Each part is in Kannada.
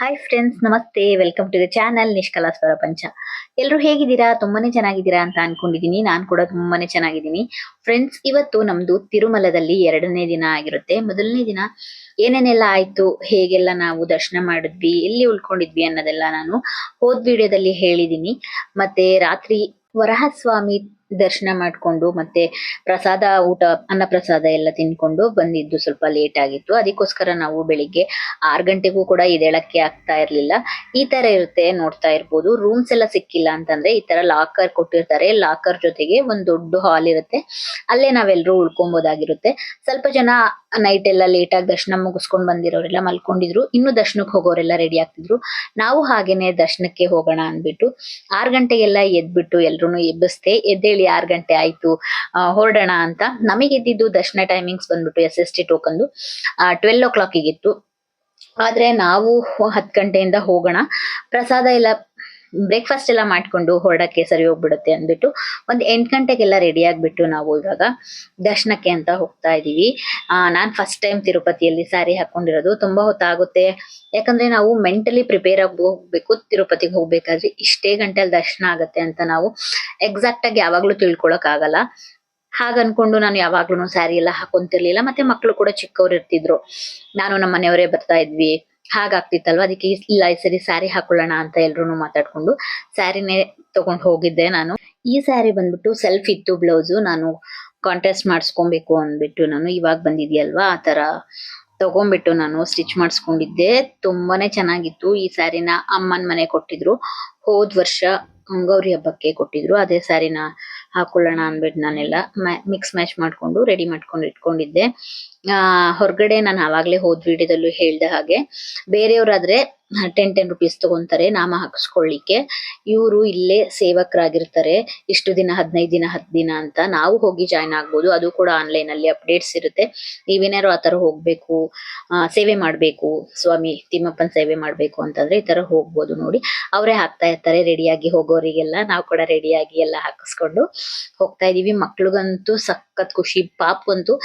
ಹಾಯ್ ಫ್ರೆಂಡ್ಸ್, ನಮಸ್ತೆ. ವೆಲ್ಕಮ್ ಟು ದ ಚಾನಲ್ ನಿಷ್ಕಲಾ ಸ್ವರ ಪಂಚ. ಎಲ್ಲರೂ ಹೇಗಿದ್ದೀರಾ? ತುಂಬಾನೇ ಚೆನ್ನಾಗಿದ್ದೀರಾ ಅಂತ ಅನ್ಕೊಂಡಿದೀನಿ. ನಾನು ಕೂಡ ತುಂಬಾನೇ ಚೆನ್ನಾಗಿದ್ದೀನಿ. ಫ್ರೆಂಡ್ಸ್, ಇವತ್ತು ನಮ್ದು ತಿರುಮಲದಲ್ಲಿ 2ನೇ ದಿನ ಆಗಿರುತ್ತೆ. ಮೊದಲನೇ ದಿನ ಏನೇನೆಲ್ಲ ಆಯ್ತು, ಹೇಗೆಲ್ಲ ನಾವು ದರ್ಶನ ಮಾಡಿದ್ವಿ, ಎಲ್ಲಿ ಉಳ್ಕೊಂಡಿದ್ವಿ ಅನ್ನೋದೆಲ್ಲ ನಾನು ಹೋದ್ ವಿಡಿಯೋದಲ್ಲಿ ಹೇಳಿದೀನಿ. ಮತ್ತೆ ರಾತ್ರಿ ವರಹಸ್ವಾಮಿ ದರ್ಶನ ಮಾಡ್ಕೊಂಡು ಮತ್ತೆ ಪ್ರಸಾದ ಊಟ ಅನ್ನ ಪ್ರಸಾದ ಎಲ್ಲ ತಿನ್ಕೊಂಡು ಬಂದಿದ್ದು ಸ್ವಲ್ಪ ಲೇಟ್ ಆಗಿತ್ತು. ಅದಕ್ಕೋಸ್ಕರ ನಾವು ಬೆಳಿಗ್ಗೆ 6 ಗಂಟೆಗೂ ಕೂಡ ಎದ್ದೇಳಕ್ಕೆ ಆಗ್ತಾ ಇರ್ಲಿಲ್ಲ. ಈ ತರ ಇರುತ್ತೆ, ನೋಡ್ತಾ ಇರ್ಬೋದು. ರೂಮ್ಸ್ ಎಲ್ಲ ಸಿಕ್ಕಿಲ್ಲ ಅಂತಂದ್ರೆ ಈ ತರ ಲಾಕರ್ ಕೊಟ್ಟಿರ್ತಾರೆ. ಲಾಕರ್ ಜೊತೆಗೆ ಒಂದ್ ದೊಡ್ಡ ಹಾಲ್ ಇರುತ್ತೆ, ಅಲ್ಲೇ ನಾವೆಲ್ಲರೂ ಉಳ್ಕೊಬೋದಾಗಿರುತ್ತೆ. ಸ್ವಲ್ಪ ಜನ ನೈಟ್ ಎಲ್ಲ ಲೇಟ್ ಆಗಿ ದರ್ಶನ ಮುಗಿಸ್ಕೊಂಡ್ ಬಂದಿರೋರೆಲ್ಲ ಮಲ್ಕೊಂಡಿದ್ರು. ಇನ್ನು ದರ್ಶನಕ್ಕೆ ಹೋಗೋರೆಲ್ಲ ರೆಡಿ ಆಗ್ತಿದ್ರು. ನಾವು ಹಾಗೇನೆ ದರ್ಶನಕ್ಕೆ ಹೋಗೋಣ ಅಂದ್ಬಿಟ್ಟು 6 ಗಂಟೆಗೆಲ್ಲ ಎದ್ಬಿಟ್ಟು ಎಲ್ರು ಎಬ್ಬಿಸ್ದೆ. ಎದ್ದೇಳಿ 6 ಗಂಟೆ ಆಯ್ತು, ಹೊರಡೋಣ ಅಂತ. ನಮಗೆ ಇದ್ದಿದ್ದು ದರ್ಶನ ಟೈಮಿಂಗ್ಸ್ ಬಂದ್ಬಿಟ್ಟು SST ಟೋಕನ್ 12 o'clock ಇತ್ತು. ಆದ್ರೆ ನಾವು 10 ಗಂಟೆಯಿಂದ ಹೋಗೋಣ, ಪ್ರಸಾದ ಎಲ್ಲ ಬ್ರೇಕ್ಫಾಸ್ಟ್ ಎಲ್ಲ ಮಾಡ್ಕೊಂಡು ಹೊರಡಕ್ಕೆ ಸರಿ ಹೋಗ್ಬಿಡುತ್ತೆ ಅಂದ್ಬಿಟ್ಟು ಒಂದ್ 8 ಗಂಟೆಗೆಲ್ಲ ರೆಡಿ ಆಗ್ಬಿಟ್ಟು ನಾವು ಇವಾಗ ದರ್ಶನಕ್ಕೆ ಅಂತ ಹೋಗ್ತಾ ಇದೀವಿ. ನಾನ್ ಫಸ್ಟ್ ಟೈಮ್ ತಿರುಪತಿಯಲ್ಲಿ ಸ್ಯಾರಿ ಹಾಕೊಂಡಿರೋದು. ತುಂಬಾ ಹೊತ್ತಾಗುತ್ತೆ, ಯಾಕಂದ್ರೆ ನಾವು ಮೆಂಟಲಿ ಪ್ರಿಪೇರ್ ಆಗಿ ಹೋಗ್ಬೇಕು. ತಿರುಪತಿಗೆ ಹೋಗ್ಬೇಕಾದ್ರೆ ಇಷ್ಟೇ ಗಂಟೆಯಲ್ಲಿ ದರ್ಶನ ಆಗತ್ತೆ ಅಂತ ನಾವು ಎಕ್ಸಾಕ್ಟ್ ಆಗಿ ಯಾವಾಗ್ಲೂ ತಿಳ್ಕೊಳಕ್ ಆಗಲ್ಲ. ಹಾಗ ಅನ್ಕೊಂಡು ನಾನು ಯಾವಾಗ್ಲೂ ಸ್ಯಾರಿ ಎಲ್ಲ ಹಾಕೊಂತಿರ್ಲಿಲ್ಲ. ಮತ್ತೆ ಮಕ್ಳು ಕೂಡ ಚಿಕ್ಕವ್ರು ಇರ್ತಿದ್ರು, ನಾನು ನಮ್ಮ ಮನೆಯವರೇ ಬರ್ತಾ ಇದ್ವಿ. ಹಾಗಾಗ್ತಿತ್ತಲ್ವಾ, ಅದಕ್ಕೆ ಇಲ್ಲ ಈ ಸರಿ ಸ್ಯಾರಿ ಹಾಕೊಳ್ಳೋಣ ಅಂತ ಎಲ್ರು ಮಾತಾಡ್ಕೊಂಡು ಸ್ಯಾರಿನೇ ತಗೊಂಡ್ ಹೋಗಿದ್ದೆ ನಾನು. ಈ ಸ್ಯಾರಿ ಬಂದ್ಬಿಟ್ಟು ಸೆಲ್ಫ್ ಇತ್ತು ಬ್ಲೌಸು. ನಾನು ಕಾಂಟ್ರಾಸ್ಟ್ ಮಾಡಿಸ್ಕೊಬೇಕು ಅಂದ್ಬಿಟ್ಟು ನಾನು ಇವಾಗ ಬಂದಿದ್ಯಲ್ವಾ ಆ ತರ ತಗೊಂಡ್ಬಿಟ್ಟು ನಾನು ಸ್ಟಿಚ್ ಮಾಡಿಸ್ಕೊಂಡಿದ್ದೆ. ತುಂಬಾನೇ ಚೆನ್ನಾಗಿತ್ತು. ಈ ಸ್ಯಾರಿನ ಅಮ್ಮನ ಮನೆ ಕೊಟ್ಟಿದ್ರು, ಹೋದ್ ವರ್ಷ ಗೌರಿ ಹಬ್ಬಕ್ಕೆ ಕೊಟ್ಟಿದ್ರು. ಅದೇ ಸ್ಯಾರಿನ ಹಾಕೊಳ್ಳೋಣ ಅಂದ್ಬಿಟ್ಟು ನಾನೆಲ್ಲ ಮಿಕ್ಸ್ ಮ್ಯಾಚ್ ಮಾಡ್ಕೊಂಡು ರೆಡಿ ಮಾಡ್ಕೊಂಡು ಇಟ್ಕೊಂಡಿದ್ದೆ. ಹೊರಗಡೆ ನಾನು ಆವಾಗ್ಲೇ ಹೋದ್ ವಿಡಿಯೋದಲ್ಲೂ ಹೇಳ್ದ ಹಾಗೆ ಬೇರೆಯವ್ರಾದ್ರೆ 10 rupees ತಗೊಂತಾರೆ ನಾಮ ಹಾಕಿಸ್ಕೊಳ್ಳಿಕ್ಕೆ. ಇವರು ಇಲ್ಲೇ ಸೇವಕರಾಗಿರ್ತಾರೆ. ಇಷ್ಟು ದಿನ 15 ದಿನ 10 ದಿನ ಅಂತ ನಾವು ಹೋಗಿ ಜಾಯ್ನ್ ಆಗ್ಬೋದು. ಅದು ಕೂಡ ಆನ್ಲೈನ್ ಅಲ್ಲಿ ಅಪ್ಡೇಟ್ಸ್ ಇರುತ್ತೆ. ನೀವೇನಾರು ಆತರ ಹೋಗ್ಬೇಕು, ಸೇವೆ ಮಾಡ್ಬೇಕು, ಸ್ವಾಮಿ ತಿಮ್ಮಪ್ಪನ ಸೇವೆ ಮಾಡ್ಬೇಕು ಅಂತಂದ್ರೆ ಈ ತರ ಹೋಗ್ಬೋದು. ನೋಡಿ, ಅವರೇ ಹಾಕ್ತಾ ಇರ್ತಾರೆ ರೆಡಿಯಾಗಿ ಹೋಗೋರಿಗೆಲ್ಲ. ನಾವು ಕೂಡ ರೆಡಿಯಾಗಿ ಎಲ್ಲ ಹಾಕಿಸ್ಕೊಂಡು ಹೋಗ್ತಾ ಇದೀವಿ. ಮಕ್ಳಿಗಂತೂ ಸಖತ್ ಖುಷಿ. ಪಾಪಂತೂ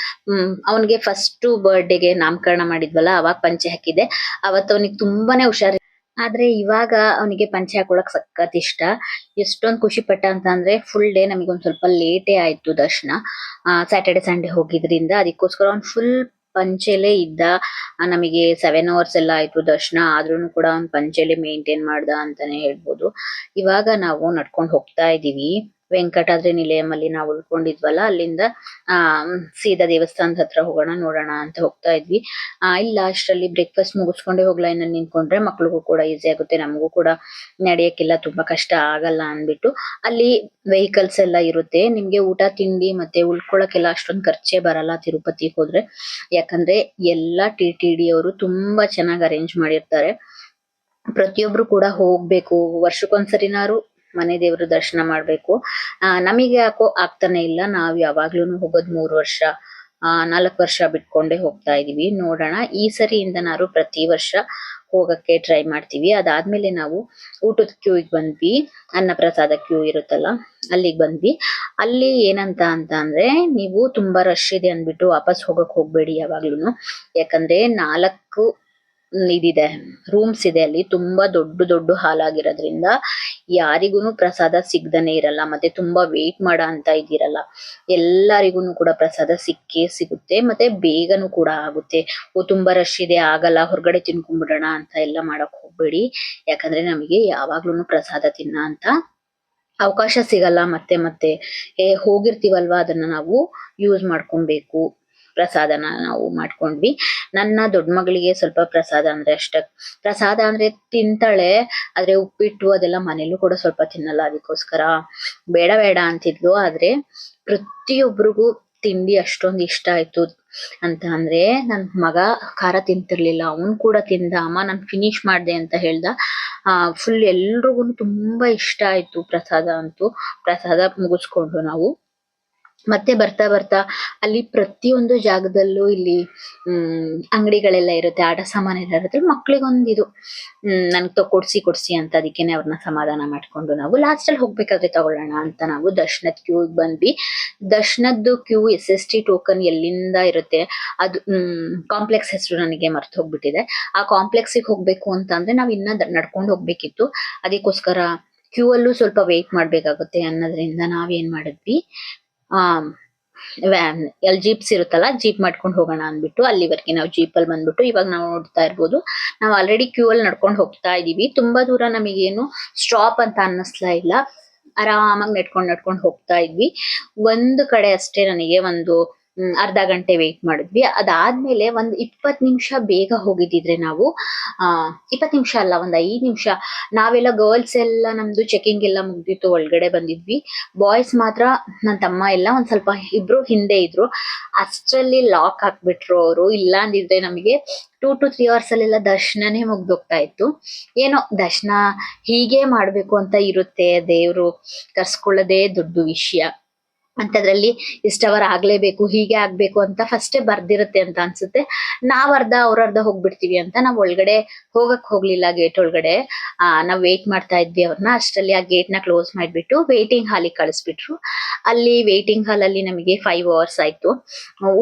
ಅವನಿಗೆ ಫಸ್ಟ್ ಬರ್ಡೇಗೆ ನಾಮಕರಣ ಮಾಡಿದ್ವಲ್ಲ, ಅವಾಗ ಪಂಚೆ ಹಾಕಿದ್ದೆ. ಅವತ್ತು ಅವನಿಗೆ ತುಂಬಾನೇ ಹುಷಾರಿ. ಆದ್ರೆ ಇವಾಗ ಅವನಿಗೆ ಪಂಚೆ ಹಾಕೊಳಕ್ ಸಖತ್ ಇಷ್ಟ. ಎಷ್ಟೊಂದ್ ಖುಷಿ ಪಟ್ಟ ಅಂತ ಅಂದ್ರೆ, ಫುಲ್ ಡೇ ನಮಗೊಂದ್ ಸ್ವಲ್ಪ ಲೇಟೇ ಆಯ್ತು ದರ್ಶನ. ಸ್ಯಾಟರ್ಡೆ ಸಂಡೇ ಹೋಗಿದ್ರಿಂದ ಅದಕ್ಕೋಸ್ಕರ ಅವ್ನ್ ಫುಲ್ ಪಂಚೆಲೆ ಇದ್ದ. ನಮಗೆ 7 hours ಎಲ್ಲ ಆಯ್ತು ದರ್ಶನ. ಆದ್ರೂನು ಕೂಡ ಅವ್ನ್ ಪಂಚೆಲೆ ಮೇಂಟೈನ್ ಮಾಡ್ದ ಅಂತಾನೆ ಹೇಳ್ಬೋದು. ಇವಾಗ ನಾವು ನಡ್ಕೊಂಡ್ ಹೋಗ್ತಾ ಇದೀವಿ. ವೆಂಕಟಾದ್ರಿ ನಿಲಯಂ ನಾವು ಉಳ್ಕೊಂಡಿದ್ವಲ್ಲ, ಅಲ್ಲಿಂದ ಸೀದಾ ದೇವಸ್ಥಾನದ ಹತ್ರ ಹೋಗೋಣ ನೋಡೋಣ ಅಂತ ಹೋಗ್ತಾ ಇದ್ವಿ. ಇಲ್ಲ ಅಷ್ಟರಲ್ಲಿ ಬ್ರೇಕ್ಫಾಸ್ಟ್ ಮುಗಿಸ್ಕೊಂಡೆ ಹೋಗ್ಲಾ ಲೈನಲ್ಲಿ ನಿಂತ್ಕೊಂಡ್ರೆ ಮಕ್ಳಿಗೂ ಕೂಡ ಈಸಿ ಆಗುತ್ತೆ, ನಮಗೂ ಕೂಡ ನಡೆಯಕ್ಕೆಲ್ಲ ತುಂಬಾ ಕಷ್ಟ ಆಗಲ್ಲ ಅಂದ್ಬಿಟ್ಟು ಅಲ್ಲಿ ವೆಹಿಕಲ್ಸ್ ಎಲ್ಲ ಇರುತ್ತೆ. ನಿಮ್ಗೆ ಊಟ ತಿಂಡಿ ಮತ್ತೆ ಉಳ್ಕೊಳಕ್ಕೆಲ್ಲ ಅಷ್ಟೊಂದು ಖರ್ಚೆ ಬರಲ್ಲ ತಿರುಪತಿಗೆ ಹೋದ್ರೆ. ಯಾಕಂದ್ರೆ ಎಲ್ಲ TTD ಅವರು ತುಂಬಾ ಚೆನ್ನಾಗಿ ಅರೇಂಜ್ ಮಾಡಿರ್ತಾರೆ. ಪ್ರತಿಯೊಬ್ರು ಕೂಡ ಹೋಗ್ಬೇಕು, ವರ್ಷಕ್ಕೊಂದ್ಸರಿನಾರು ಮನೆ ದೇವ್ರ ದರ್ಶನ ಮಾಡ್ಬೇಕು. ನಮಗೆ ಯಾಕೋ ಆಗ್ತಾನೆ ಇಲ್ಲ. ನಾವ್ ಯಾವಾಗ್ಲೂ ಹೋಗೋದ್ 3 ವರ್ಷ 4 ವರ್ಷ ಬಿಟ್ಕೊಂಡೇ ಹೋಗ್ತಾ ಇದೀವಿ. ನೋಡೋಣ, ಈ ಸರಿಯಿಂದ ನಾವು ಪ್ರತಿ ವರ್ಷ ಹೋಗಕ್ಕೆ ಟ್ರೈ ಮಾಡ್ತೀವಿ. ಅದಾದ್ಮೇಲೆ ನಾವು ಊಟದ ಕ್ಯೂಗೆ ಬಂದ್ವಿ. ಅನ್ನ ಪ್ರಸಾದ ಕ್ಯೂ ಇರುತ್ತಲ್ಲ, ಅಲ್ಲಿಗೆ ಬಂದ್ವಿ. ಅಲ್ಲಿ ಏನಂತ ಅಂದ್ರೆ, ನೀವು ತುಂಬಾ ರಶ್ ಇದೆ ಅಂದ್ಬಿಟ್ಟು ವಾಪಸ್ ಹೋಗಕ್ ಹೋಗ್ಬೇಡಿ ಯಾವಾಗ್ಲೂನು. ಯಾಕಂದ್ರೆ 4 ಇದಿದೆ ರೂಮ್ಸ್ ಇದೆ ಅಲ್ಲಿ. ತುಂಬಾ ದೊಡ್ಡ ದೊಡ್ಡ ಹಾಲ್ ಆಗಿರೋದ್ರಿಂದ ಯಾರಿಗೂನು ಪ್ರಸಾದ ಸಿಗ್ದನೆ ಇರಲ್ಲ. ಮತ್ತೆ ತುಂಬಾ ವೇಟ್ ಮಾಡ ಅಂತ ಇದಿರಲ್ಲ, ಎಲ್ಲರಿಗೂನು ಕೂಡ ಪ್ರಸಾದ ಸಿಕ್ಕೇ ಸಿಗುತ್ತೆ. ಮತ್ತೆ ಬೇಗನೂ ಕೂಡ ಆಗುತ್ತೆ. ತುಂಬಾ ರಶ್ ಇದೆ ಆಗಲ್ಲ, ಹೊರಗಡೆ ತಿನ್ಕೊಂಡ್ಬಿಡೋಣ ಅಂತ ಎಲ್ಲ ಮಾಡಕ್ ಹೋಗ್ಬೇಡಿ. ಯಾಕಂದ್ರೆ ನಮಗೆ ಯಾವಾಗ್ಲೂನು ಪ್ರಸಾದ ತಿನ್ನ ಅಂತ ಅವಕಾಶ ಸಿಗಲ್ಲ. ಮತ್ತೆ ಮತ್ತೆ ಹೋಗಿರ್ತೀವಲ್ವಾ, ಅದನ್ನ ನಾವು ಯೂಸ್ ಮಾಡ್ಕೊಬೇಕು. ಪ್ರಸಾದನ ನಾವು ಮಾಡ್ಕೊಂಡ್ವಿ. ನನ್ನ ದೊಡ್ಡ ಮಗಳಿಗೆ ಸ್ವಲ್ಪ ಪ್ರಸಾದ ಅಂದ್ರೆ ಪ್ರಸಾದ ಅಂದ್ರೆ ತಿಂತಾಳೆ, ಆದ್ರೆ ಉಪ್ಪಿಟ್ಟು ಅದೆಲ್ಲ ಮನೇಲೂ ಕೂಡ ಸ್ವಲ್ಪ ತಿನ್ನಲ್ಲ. ಅದಕ್ಕೋಸ್ಕರ ಬೇಡ ಬೇಡ ಅಂತಿದ್ಲು. ಆದ್ರೆ ಪ್ರತಿಯೊಬ್ಬರಿಗೂ ತಿಂಡಿ ಅಷ್ಟೊಂದು ಇಷ್ಟ ಆಯ್ತು ಅಂತ ಅಂದ್ರೆ, ನನ್ ಮಗ ಖಾರ ತಿಂತಿರ್ಲಿಲ್ಲ, ಅವನ್ ಕೂಡ ತಿಂದ. ಅಮ್ಮ ನಾನ್ ಫಿನಿಶ್ ಮಾಡ್ದೆ ಅಂತ ಹೇಳ್ದ. ಫುಲ್ ಎಲ್ರಿಗೂ ತುಂಬಾ ಇಷ್ಟ ಆಯ್ತು ಪ್ರಸಾದ. ಅಂತೂ ಪ್ರಸಾದ ಮುಗಿಸ್ಕೊಂಡು ನಾವು ಮತ್ತೆ ಬರ್ತಾ ಬರ್ತಾ ಅಲ್ಲಿ ಪ್ರತಿಯೊಂದು ಜಾಗದಲ್ಲೂ ಇಲ್ಲಿ ಅಂಗಡಿಗಳೆಲ್ಲ ಇರುತ್ತೆ, ಆಟ ಸಾಮಾನೆಲ್ಲ ಇರುತ್ತೆ. ಮಕ್ಳಿಗೊಂದು ಇದು ನನ್ಗೆ ಕೊಡ್ಸಿ ಅಂತ ಅದಕ್ಕೇನೆ ಅವ್ರನ್ನ ಸಮಾಧಾನ ಮಾಡ್ಕೊಂಡು ನಾವು ಲಾಸ್ಟ್ ಅಲ್ಲಿ ಹೋಗ್ಬೇಕಾದ್ರೆ ತಗೊಳ್ಳೋಣ ಅಂತ ನಾವು ದರ್ಶನದ ಕ್ಯೂ ಬಂದ್ವಿ. ದರ್ಶನದ್ದು ಕ್ಯೂ SST ಟೋಕನ್ ಎಲ್ಲಿಂದ ಇರುತ್ತೆ ಅದು ಕಾಂಪ್ಲೆಕ್ಸ್ ಹೆಸರು ನನಗೆ ಮರ್ತು ಹೋಗ್ಬಿಟ್ಟಿದೆ. ಆ ಕಾಂಪ್ಲೆಕ್ಸಿಗೆ ಹೋಗ್ಬೇಕು ಅಂತ ಅಂದ್ರೆ ನಾವ್ ಇನ್ನ ನಡ್ಕೊಂಡು ಹೋಗ್ಬೇಕಿತ್ತು. ಅದಕ್ಕೋಸ್ಕರ ಕ್ಯೂ ಅಲ್ಲೂ ಸ್ವಲ್ಪ ವೇಟ್ ಮಾಡ್ಬೇಕಾಗುತ್ತೆ ಅನ್ನೋದ್ರಿಂದ ನಾವೇನ್ ಮಾಡಿದ್ವಿ, ಆ ವ್ಯಾನ್ ಎಲ್ಲಿ ಜೀಪ್ಸ್ ಇರುತ್ತಲ್ಲ, ಜೀಪ್ ಮಾಡ್ಕೊಂಡು ಹೋಗೋಣ ಅಂದ್ಬಿಟ್ಟು ಅಲ್ಲಿವರೆಗೆ ನಾವು ಜೀಪ್ ಅಲ್ಲಿ ಬಂದ್ಬಿಟ್ಟು ಇವಾಗ ನಾವು ನೋಡ್ತಾ ಇರ್ಬೋದು, ನಾವು ಆಲ್ರೆಡಿ ಕ್ಯೂ ಅಲ್ಲಿ ನಡ್ಕೊಂಡು ಹೋಗ್ತಾ ಇದೀವಿ. ತುಂಬಾ ದೂರ ನಮಗೇನು ಸ್ಟಾಪ್ ಅಂತ ಅನ್ನಿಸ್ಲಾ ಇಲ್ಲ, ಆರಾಮಾಗಿ ನಡ್ಕೊಂಡು ಹೋಗ್ತಾ ಇದ್ವಿ. ಒಂದು ಕಡೆ ಅಷ್ಟೇ ನನಗೆ ಒಂದು ಅರ್ಧ ಗಂಟೆ ವೇಟ್ ಮಾಡಿದ್ವಿ. ಅದಾದ್ಮೇಲೆ ಒಂದ್ 20 ನಿಮಿಷ ಬೇಗ ಹೋಗಿದ್ದಿದ್ರೆ ನಾವು 20 ನಿಮಿಷ ಅಲ್ಲ, ಒಂದ್ 5 ನಿಮಿಷ ನಾವೆಲ್ಲ ಗರ್ಲ್ಸ್ ಎಲ್ಲ ನಮ್ದು ಚೆಕಿಂಗ್ ಎಲ್ಲ ಮುಗ್ದಿತ್ತು, ಒಳಗಡೆ ಬಂದಿದ್ವಿ. ಬಾಯ್ಸ್ ಮಾತ್ರ ನನ್ ತಮ್ಮ ಎಲ್ಲ ಒಂದ್ ಸ್ವಲ್ಪ ಇಬ್ರು ಹಿಂದೆ ಇದ್ರು. ಅಷ್ಟ್ರಲ್ಲಿ ಲಾಕ್ ಹಾಕ್ಬಿಟ್ರು ಅವರು. ಇಲ್ಲ ಅಂದಿದ್ರೆ ನಮಗೆ 2 to 3 ಅವರ್ಸ್ ಅಲ್ಲೆಲ್ಲ ದರ್ಶನನೇ ಮುಗ್ದೋಗ್ತಾ ಇತ್ತು. ಏನೋ ದರ್ಶನ ಹೀಗೆ ಮಾಡ್ಬೇಕು ಅಂತ ಇರುತ್ತೆ, ದೇವ್ರು ಕರ್ಸ್ಕೊಳ್ಳೋದೇ ದೊಡ್ಡ ವಿಷಯ. ಅಂತದ್ರಲ್ಲಿ ಇಷ್ಟವರ ಆಗ್ಲೇಬೇಕು, ಹೀಗೆ ಆಗ್ಬೇಕು ಅಂತ ಫಸ್ಟೇ ಬರ್ದಿರುತ್ತೆ ಅಂತ ಅನ್ಸುತ್ತೆ. ನಾವ್ ಅರ್ಧ ಅವ್ರ ಹೋಗ್ಬಿಡ್ತೀವಿ ಅಂತ ನಾವ್ ಒಳಗಡೆ ಹೋಗ್ಲಿಲ್ಲ. ಗೇಟ್ ಒಳಗಡೆ ನಾವ್ ವೇಟ್ ಮಾಡ್ತಾ ಇದ್ವಿ ಅವ್ರನ್ನ. ಅಷ್ಟರಲ್ಲಿ ಆ ಗೇಟ್ ನ ಕ್ಲೋಸ್ ಮಾಡ್ಬಿಟ್ಟು ವೇಟಿಂಗ್ ಹಾಲಿಗೆ ಕಳಿಸ್ಬಿಟ್ರು. ಅಲ್ಲಿ ವೇಟಿಂಗ್ ಹಾಲ್ ಅಲ್ಲಿ ನಮಗೆ 5 ಅವರ್ಸ್ ಆಯ್ತು.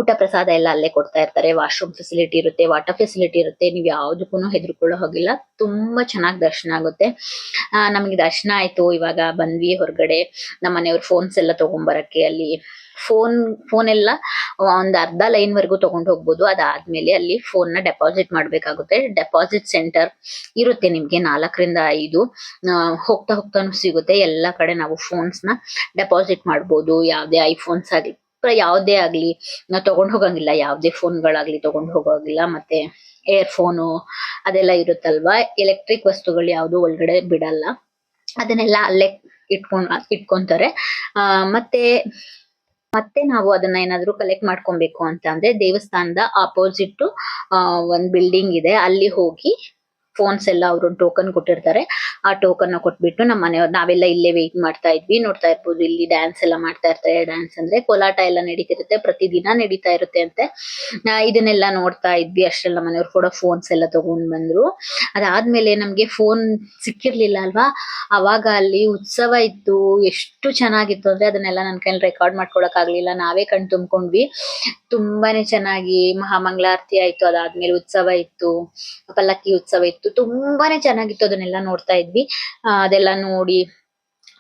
ಊಟ ಪ್ರಸಾದ ಎಲ್ಲ ಅಲ್ಲೇ ಕೊಡ್ತಾ ಇರ್ತಾರೆ, ವಾಶ್ರೂಮ್ ಫೆಸಿಲಿಟಿ ಇರುತ್ತೆ, ವಾಟರ್ ಫೆಸಿಲಿಟಿ ಇರುತ್ತೆ. ನೀವ್ ಯಾವ್ದಕ್ಕೂ ಹೆದರ್ಕೊಳ್ಳೋ ಹೋಗಿಲ್ಲ, ತುಂಬಾ ಚೆನ್ನಾಗಿ ದರ್ಶನ ಆಗುತ್ತೆ. ನಮಗೆ ದರ್ಶನ ಆಯ್ತು. ಇವಾಗ ಬಂದ್ವಿ ಹೊರಗಡೆ, ನಮ್ಮ ಮನೆಯವ್ರ ಫೋನ್ಸ್ ಎಲ್ಲ ತಗೊಂಬರಕ್ಕೆ. ಅಲ್ಲಿ ಫೋನ್ ಎಲ್ಲ ಒಂದ್ ಅರ್ಧ ಲೈನ್ ವರ್ಗು ತಗೊಂಡ್ ಹೋಗ್ಬೋದು. ಅದಾದ್ಮೇಲೆ ಅಲ್ಲಿ ಫೋನ್ ನ ಡೆಪಾಸಿಟ್ ಮಾಡ್ಬೇಕಾಗುತ್ತೆ. ಡೆಪಾಸಿಟ್ ಸೆಂಟರ್ ಇರುತ್ತೆ ನಿಮ್ಗೆ 4 ರಿಂದ 5. ಹೋಗ್ತಾನು ಸಿಗುತ್ತೆ. ಎಲ್ಲಾ ಕಡೆ ನಾವು ಫೋನ್ಸ್ ನ ಡೆಪಾಸಿಟ್ ಮಾಡ್ಬೋದು. ಯಾವ್ದೇ ಐಫೋನ್ಸ್ ಆಗ್ಲಿ ಯಾವ್ದೇ ಆಗ್ಲಿ ನಾವು ತಗೊಂಡ್ ಹೋಗಂಗಿಲ್ಲ, ಯಾವ್ದೇ ಫೋನ್ಗಳಾಗ್ಲಿ ತಗೊಂಡ್ ಹೋಗೋಗಿಲ್ಲ. ಮತ್ತೆ ಏರ್ಫೋನು ಅದೆಲ್ಲ ಇರುತ್ತಲ್ವಾ, ಎಲೆಕ್ಟ್ರಿಕ್ ವಸ್ತುಗಳು ಯಾವ್ದು ಒಳಗಡೆ ಬಿಡಲ್ಲ, ಅದನ್ನೆಲ್ಲ ಅಲ್ಲೇ ಇಟ್ಕೊಂತಾರೆ. ಮತ್ತೆ ನಾವು ಅದನ್ನ ಏನಾದ್ರು ಕಲೆಕ್ಟ್ ಮಾಡ್ಕೊಬೇಕು ಅಂತ ಅಂದ್ರೆ ದೇವಸ್ಥಾನದ ಆಪೋಸಿಟ್ ಒಂದ್ ಬಿಲ್ಡಿಂಗ್ ಇದೆ, ಅಲ್ಲಿ ಹೋಗಿ ಫೋನ್ಸ್ ಎಲ್ಲ ಅವ್ರು ಟೋಕನ್ ಕೊಟ್ಟಿರ್ತಾರೆ. ಆ ಟೋಕನ್ ಕೊಟ್ಬಿಟ್ಟು ನಮ್ಮ ಮನೆಯವ್ರು ನಾವೆಲ್ಲ ಇಲ್ಲೇ ವೇಟ್ ಮಾಡ್ತಾ ಇದ್ವಿ. ನೋಡ್ತಾ ಇರ್ಬೋದು ಇಲ್ಲಿ ಡ್ಯಾನ್ಸ್ ಎಲ್ಲ ಮಾಡ್ತಾ ಇರ್ತಾರೆ. ಡ್ಯಾನ್ಸ್ ಅಂದ್ರೆ ಕೋಲಾಟ ಎಲ್ಲ ನಡೀತಿರುತ್ತೆ, ಪ್ರತಿದಿನ ನಡೀತಾ ಇರುತ್ತೆ ಅಂತೆ. ಇದನ್ನೆಲ್ಲ ನೋಡ್ತಾ ಇದ್ವಿ. ಅಷ್ಟೆಲ್ಲ ಮನೆಯವ್ರು ಕೂಡ ಫೋನ್ಸ್ ಎಲ್ಲ ತಗೊಂಡ್ ಬಂದ್ರು. ಅದಾದ್ಮೇಲೆ ನಮ್ಗೆ ಫೋನ್ ಸಿಕ್ಕಿರ್ಲಿಲ್ಲ ಅಲ್ವಾ, ಅವಾಗ ಅಲ್ಲಿ ಉತ್ಸವ ಇತ್ತು. ಎಷ್ಟು ಚೆನ್ನಾಗಿತ್ತು ಅಂದ್ರೆ ಅದನ್ನೆಲ್ಲ ನನ್ ಕೈಲಿ ರೆಕಾರ್ಡ್ ಮಾಡ್ಕೊಳಕ್ ಆಗ್ಲಿಲ್ಲ, ನಾವೇ ಕಣ್ ತುಂಬ್ಕೊಂಡ್ವಿ. ತುಂಬಾನೇ ಚೆನ್ನಾಗಿ ಮಹಾಮಂಗಳಾರತಿ ಆಯ್ತು. ಅದಾದ್ಮೇಲೆ ಉತ್ಸವ ಇತ್ತು, ಪಲ್ಲಕ್ಕಿ ಉತ್ಸವ ಇತ್ತು. ತುಂಬಾನೇ ಚೆನ್ನಾಗಿತ್ತು. ಅದನ್ನೆಲ್ಲ ನೋಡ್ತಾ ಇದ್ವಿ. ಅದೆಲ್ಲ ನೋಡಿ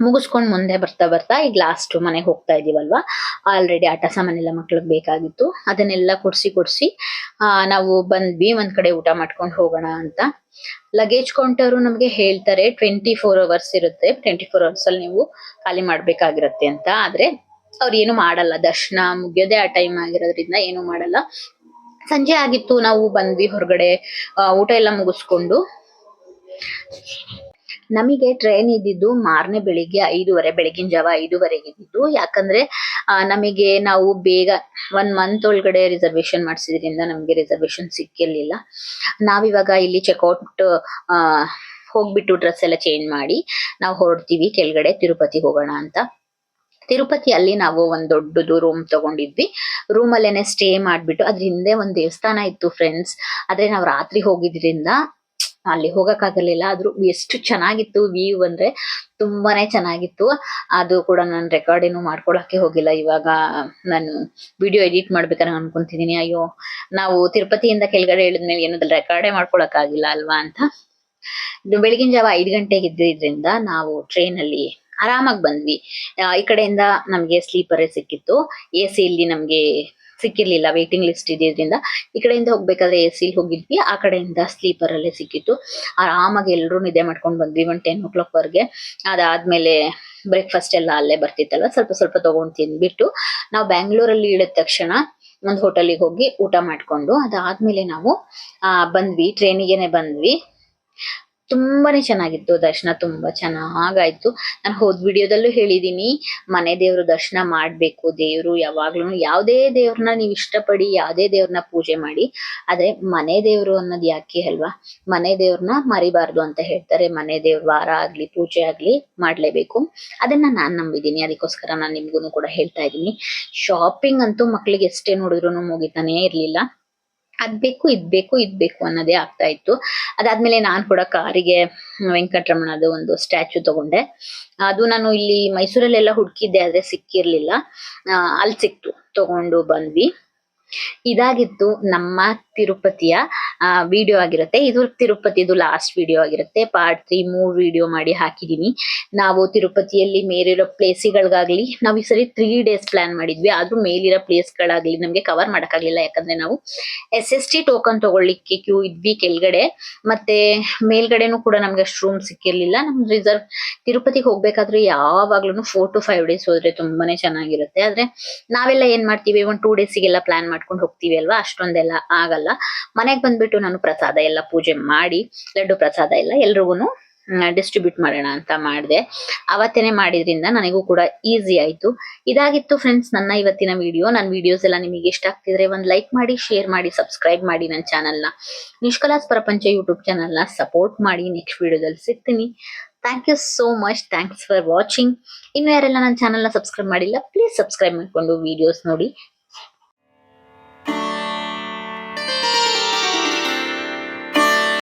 ಮುಗಿಸ್ಕೊಂಡ್ ಮುಂದೆ ಬರ್ತಾ ಈಗ ಲಾಸ್ಟ್ ಮನೆಗೆ ಹೋಗ್ತಾ ಇದೀವಲ್ವಾ, ಆಲ್ರೆಡಿ ಆಟ ಸಾಮಾನೆಲ್ಲ ಮಕ್ಳಿಗೆ ಬೇಕಾಗಿತ್ತು. ಅದನ್ನೆಲ್ಲ ಕೊಡ್ಸಿ ನಾವು ಬಂದ್ವಿ. ಒಂದ್ ಕಡೆ ಊಟ ಮಾಡ್ಕೊಂಡು ಹೋಗೋಣ ಅಂತ. ಲಗೇಜ್ ಕೌಂಟರು ನಮ್ಗೆ ಹೇಳ್ತಾರೆ 24 ಅವರ್ಸ್ ಇರುತ್ತೆ, 24 ಅವರ್ಸ್ ಅಲ್ಲಿ ನೀವು ಖಾಲಿ ಮಾಡ್ಬೇಕಾಗಿರುತ್ತೆ ಅಂತ. ಆದ್ರೆ ಅವ್ರು ಏನು ಮಾಡಲ್ಲ, ದರ್ಶನ ಮುಗಿಯೋದೇ ಆ ಟೈಮ್ ಆಗಿರೋದ್ರಿಂದ ಏನು ಮಾಡಲ್ಲ. ಸಂಜೆ ಆಗಿತ್ತು, ನಾವು ಬಂದ್ವಿ ಹೊರಗಡೆ ಊಟ ಎಲ್ಲ ಮುಗಿಸ್ಕೊಂಡು. ನಮಗೆ ಟ್ರೈನ್ ಇದ್ದಿದ್ದು ಮಾರನೇ ಬೆಳಿಗ್ಗೆ 5:30, ಬೆಳಗಿನ ಜಾವ 5:30 ಇದ್ದಿದ್ದು. ಯಾಕಂದ್ರೆ ನಮಗೆ ನಾವು ಬೇಗ 1 ಮಂತ್ ಒಳಗಡೆ ರಿಸರ್ವೇಶನ್ ಮಾಡ್ಸಿದ್ರಿಂದ ನಮ್ಗೆ ರಿಸರ್ವೇಶನ್ ಸಿಕ್ಕಿರ್ಲಿಲ್ಲ. ನಾವಿವಾಗ ಇಲ್ಲಿ ಚೆಕ್ಔಟ್ ಹೋಗ್ಬಿಟ್ಟು ಡ್ರೆಸ್ ಎಲ್ಲ ಚೇಂಜ್ ಮಾಡಿ ನಾವು ಹೊರಡ್ತೀವಿ ಕೆಳಗಡೆ ತಿರುಪತಿ ಹೋಗೋಣ ಅಂತ. ತಿರುಪತಿಯಲ್ಲಿ ನಾವು ಒಂದ್ ದೊಡ್ಡದು ರೂಮ್ ತಗೊಂಡಿದ್ವಿ. ರೂಮ್ ಅಲ್ಲೇನೆ ಸ್ಟೇ ಮಾಡ್ಬಿಟ್ಟು ಅದ್ರ ಹಿಂದೆ ಒಂದ್ ದೇವಸ್ಥಾನ ಇತ್ತು ಫ್ರೆಂಡ್ಸ್. ಆದ್ರೆ ನಾವ್ ರಾತ್ರಿ ಹೋಗಿದ್ರಿಂದ ಅಲ್ಲಿ ಹೋಗಕ್ಕಾಗಲಿಲ್ಲ. ಆದ್ರೂ ಎಷ್ಟು ಚೆನ್ನಾಗಿತ್ತು ವ್ಯೂ ಅಂದ್ರೆ ತುಂಬಾನೇ ಚೆನ್ನಾಗಿತ್ತು. ಅದು ಕೂಡ ನಾನು ರೆಕಾರ್ಡ್ ಏನು ಮಾಡ್ಕೊಳಕ್ಕೆ ಹೋಗಿಲ್ಲ. ಇವಾಗ ನಾನು ವಿಡಿಯೋ ಎಡಿಟ್ ಮಾಡ್ಬೇಕಾದ್ರೆ ಅನ್ಕೊಂತಿದೀನಿ, ಅಯ್ಯೋ ನಾವು ತಿರುಪತಿಯಿಂದ ಕೆಳಗಡೆ ಇಳಿದ್ಮೇಲೆ ಏನದು ರೆಕಾರ್ಡೇ ಮಾಡ್ಕೊಳಕ್ ಆಗಿಲ್ಲ ಅಲ್ವಾ ಅಂತ. ಬೆಳಗಿನ ಜಾವ 5 ಗಂಟೆಗೆ ಇದ್ದಿದ್ರಿಂದ ನಾವು ಟ್ರೈನ್ ಅಲ್ಲಿ ಆರಾಮಾಗಿ ಬಂದ್ವಿ. ಈ ಕಡೆಯಿಂದ ನಮ್ಗೆ ಸ್ಲೀಪರ್ ಸಿಕ್ಕಿತ್ತು. AC ಇಲ್ಲಿ ನಮ್ಗೆ ಸಿಕ್ಕಿರ್ಲಿಲ್ಲ, ವೇಟಿಂಗ್ ಲಿಸ್ಟ್ ಇದ್ದಿದ್ರಿಂದ. ಈ ಕಡೆಯಿಂದ ಹೋಗ್ಬೇಕಾದ್ರೆ AC ಹೋಗಿದ್ವಿ, ಆ ಕಡೆಯಿಂದ ಸ್ಲೀಪರ್ ಅಲ್ಲೇ ಸಿಕ್ಕಿತ್ತು. ಆರಾಮಾಗಿ ಎಲ್ರು ನಿದ್ದೆ ಮಾಡ್ಕೊಂಡ್ ಬಂದ್ವಿ 10 o'clock ವರ್ಗೆ. ಅದಾದ್ಮೇಲೆ ಬ್ರೇಕ್ಫಾಸ್ಟ್ ಎಲ್ಲ ಅಲ್ಲೇ ಬರ್ತಿತ್ತಲ್ಲ, ಸ್ವಲ್ಪ ತಗೊಂಡ್ ತಿಂದ್ಬಿಟ್ಟು ನಾವು ಬ್ಯಾಂಗ್ಳೂರಲ್ಲಿ ಇಳಿದ ತಕ್ಷಣ ಒಂದ್ ಹೋಟೆಲ್ಗೆ ಹೋಗಿ ಊಟ ಮಾಡ್ಕೊಂಡು ಅದಾದ್ಮೇಲೆ ನಾವು ಬಂದ್ವಿ, ಟ್ರೈನಿಗೆನೆ ಬಂದ್ವಿ. ತುಂಬಾನೇ ಚೆನ್ನಾಗಿತ್ತು ದರ್ಶನ, ತುಂಬಾ ಚೆನ್ನಾಗಾಯ್ತು. ನಾನು ಹೋದ್ ವಿಡಿಯೋದಲ್ಲೂ ಹೇಳಿದೀನಿ, ಮನೆ ದೇವ್ರ ದರ್ಶನ ಮಾಡ್ಬೇಕು. ದೇವ್ರು ಯಾವಾಗ್ಲೂ ಯಾವ್ದೇ ದೇವ್ರನ್ನ ನೀವ್ ಇಷ್ಟಪಡಿ ಯಾವ್ದೇ ದೇವ್ರನ್ನ ಪೂಜೆ ಮಾಡಿ, ಆದ್ರೆ ಮನೆ ದೇವ್ರು ಅನ್ನೋದ್ ಯಾಕೆ ಅಲ್ವಾ, ಮನೆ ದೇವ್ರನ್ನ ಮರಿಬಾರ್ದು ಅಂತ ಹೇಳ್ತಾರೆ. ಮನೆ ದೇವ್ರ ವಾರ ಆಗ್ಲಿ ಪೂಜೆ ಆಗ್ಲಿ ಮಾಡ್ಲೇಬೇಕು. ಅದನ್ನ ನಾನ್ ನಂಬಿದೀನಿ, ಅದಕ್ಕೋಸ್ಕರ ನಾನ್ ನಿಮ್ಗೂನು ಕೂಡ ಹೇಳ್ತಾ ಇದೀನಿ. ಶಾಪಿಂಗ್ ಅಂತೂ ಮಕ್ಳಿಗೆ ಎಷ್ಟೇ ನೋಡಿದ್ರು ಮುಗಿತಾನೇ ಇರ್ಲಿಲ್ಲ. ಅದ್ ಬೇಕು ಇದ್ ಬೇಕು ಇದ್ ಬೇಕು ಅನ್ನೋದೇ ಆಗ್ತಾ ಇತ್ತು. ಅದಾದ್ಮೇಲೆ ನಾನ್ ಕೂಡ ಕಾರಿಗೆ ವೆಂಕಟರಮಣದು ಒಂದು ಸ್ಟ್ಯಾಚು ತಗೊಂಡೆ. ಅದು ನಾನು ಇಲ್ಲಿ ಮೈಸೂರಲ್ಲೆಲ್ಲ ಹುಡುಕಿದ್ದೆ, ಆದ್ರೆ ಸಿಕ್ಕಿರ್ಲಿಲ್ಲ. ಅಲ್ಲಿ ಸಿಕ್ತು, ತಗೊಂಡು ಬಂದ್ವಿ. ಇದಾಗಿತ್ತು ನಮ್ಮ ತಿರುಪತಿಯ ವಿಡಿಯೋ ಆಗಿರುತ್ತೆ. ಇದು ತಿರುಪತಿದು ಲಾಸ್ಟ್ ವಿಡಿಯೋ ಆಗಿರುತ್ತೆ. ಪಾರ್ಟ್ 3 3 ವಿಡಿಯೋ ಮಾಡಿ ಹಾಕಿದೀನಿ. ನಾವು ತಿರುಪತಿಯಲ್ಲಿ ಮೇಲಿರೋ ಪ್ಲೇಸ್ಗಳಿಗಾಗ್ಲಿ, ನಾವು ಈ ಸರಿ 3 ಡೇಸ್ ಪ್ಲಾನ್ ಮಾಡಿದ್ವಿ, ಆದ್ರೂ ಮೇಲಿರೋ ಪ್ಲೇಸ್ ಗಳಾಗ್ಲಿ ನಮ್ಗೆ ಕವರ್ ಮಾಡಕ್ಕಾಗ್ಲಿಲ್ಲ. ಯಾಕಂದ್ರೆ ನಾವು SST ಟೋಕನ್ ತಗೊಳ್ಳಿಕ್ಕೆ ಕ್ಯೂ ಇದ್ವಿ ಕೆಳಗಡೆ, ಮತ್ತೆ ಮೇಲ್ಗಡೆನೂ ಕೂಡ ನಮ್ಗೆ ಅಷ್ಟು ರೂಮ್ ಸಿಕ್ಕಿರ್ಲಿಲ್ಲ. ನಮ್ ರಿಸರ್ವ್ ತಿರುಪತಿಗೆ ಹೋಗ್ಬೇಕಾದ್ರೆ ಯಾವಾಗ್ಲೂ 4 to 5 ಡೇಸ್ ಹೋದ್ರೆ ತುಂಬಾನೇ ಚೆನ್ನಾಗಿರುತ್ತೆ. ಆದ್ರೆ ನಾವೆಲ್ಲ ಏನ್ ಮಾಡ್ತೀವಿ, ಒಂದ್ 2 ಡೇಸಿಗೆಲ್ಲ ಪ್ಲಾನ್ ಮಾಡ್ಕೊಂಡು ಹೋಗ್ತೀವಿ ಅಲ್ವಾ, ಅಷ್ಟೊಂದೆಲ್ಲ ಆಗಲ್ಲ. ಮನೆಗ್ ಬಂದ್ಬಿಟ್ಟು ನಾನು ಪ್ರಸಾದ ಎಲ್ಲ ಪೂಜೆ ಮಾಡಿ, ಲಡ್ಡು ಪ್ರಸಾದ ಎಲ್ಲ ಎಲ್ರಿಗೂನು ಡಿಸ್ಟ್ರಿಬ್ಯೂಟ್ ಮಾಡೋಣ ಅಂತ ಮಾಡಿದೆ. ಅವತ್ತೇನೆ ಮಾಡಿದ್ರಿಂದ ನನಗೂ ಕೂಡ ಈಸಿ ಆಯ್ತು. ಇದಾಗಿತ್ತು ಫ್ರೆಂಡ್ಸ್ ನನ್ನ ಇವತ್ತಿನ ವಿಡಿಯೋ. ನನ್ನ ವಿಡಿಯೋಸ್ ಎಲ್ಲ ನಿಮಗೆ ಇಷ್ಟ ಆಗ್ತಿದ್ರೆ ಒಂದ್ ಲೈಕ್ ಮಾಡಿ, ಶೇರ್ ಮಾಡಿ, ಸಬ್ಸ್ಕ್ರೈಬ್ ಮಾಡಿ. ನನ್ನ ಚಾನಲ್ನ ನಿಷ್ಕಲಾಸ್ ಪ್ರಪಂಚ ಯೂಟ್ಯೂಬ್ ಚಾನಲ್ನ ಸಪೋರ್ಟ್ ಮಾಡಿ. ನೆಕ್ಸ್ಟ್ ವಿಡಿಯೋದಲ್ಲಿ ಸಿಗ್ತೀನಿ. Thank you so much. Thanks for watching. ಇನ್ನು ಯಾರೆಲ್ಲ ನನ್ನ ಚಾನಲ್ನ ಸಬ್ಸ್ಕ್ರೈಬ್ ಮಾಡಿಲ್ಲ, ಪ್ಲೀಸ್ ಸಬ್ಸ್ಕ್ರೈಬ್ ಮಾಡ್ಕೊಂಡು ವಿಡಿಯೋಸ್ ನೋಡಿ.